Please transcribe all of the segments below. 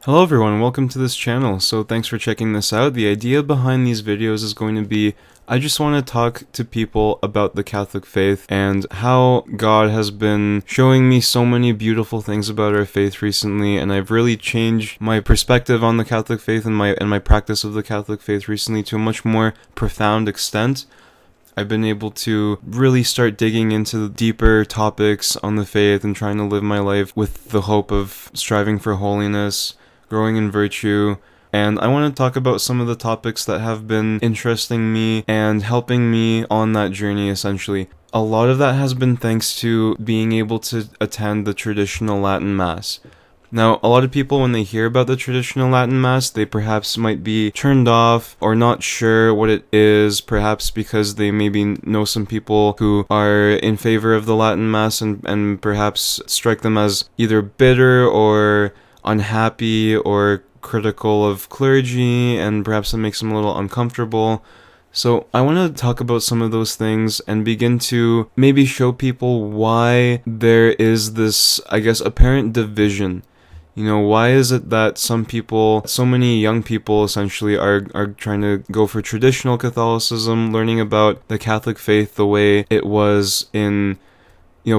Hello everyone, welcome to this channel. So thanks for checking this out. The idea behind these videos is going to be, I just want to talk to people about the Catholic faith and how God has been showing me so many beautiful things about our faith recently, and I've really changed my perspective on the Catholic faith and my practice of the Catholic faith recently to a much more profound extent. I've been able to really start digging into deeper topics on the faith and trying to live my life with the hope of striving for holiness, growing in virtue, and I want to talk about some of the topics that have been interesting me and helping me on that journey, essentially. A lot of that has been thanks to being able to attend the traditional Latin Mass. Now, a lot of people, when they hear about the traditional Latin Mass, they perhaps might be turned off or not sure what it is, perhaps because they maybe know some people who are in favor of the Latin Mass and perhaps strike them as either bitter or unhappy or critical of clergy, and perhaps that makes them a little uncomfortable. So I want to talk about some of those things and begin to maybe show people why there is this, apparent division. Why is it that some people, so many young people essentially are trying to go for traditional Catholicism, learning about the Catholic faith the way it was in,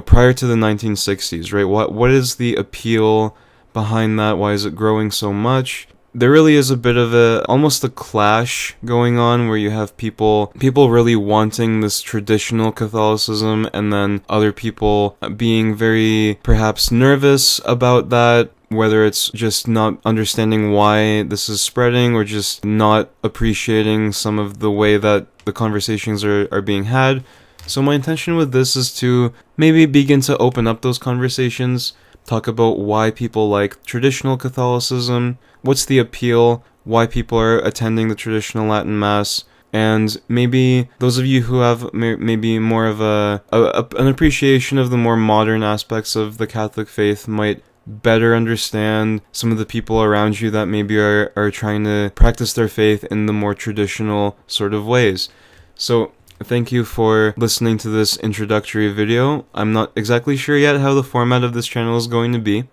prior to the 1960s, right? What is the appeal behind that? Why is it growing so much? There really is a bit of almost a clash going on where you have people really wanting this traditional Catholicism, and then other people being very perhaps nervous about that, whether it's just not understanding why this is spreading or just not appreciating some of the way that the conversations are being had. So my intention with this is to maybe begin to open up those conversations, talk about why people like traditional Catholicism, what's the appeal, why people are attending the traditional Latin Mass, and maybe those of you who have maybe more of an appreciation of the more modern aspects of the Catholic faith might better understand some of the people around you that maybe are trying to practice their faith in the more traditional sort of ways. So thank you for listening to this introductory video. I'm not exactly sure yet how the format of this channel is going to be,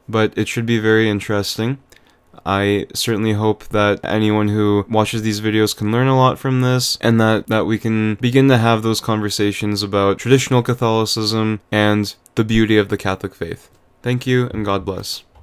but it should be very interesting. I certainly hope that anyone who watches these videos can learn a lot from this, and that we can begin to have those conversations about traditional Catholicism and the beauty of the Catholic faith. Thank you, and God bless.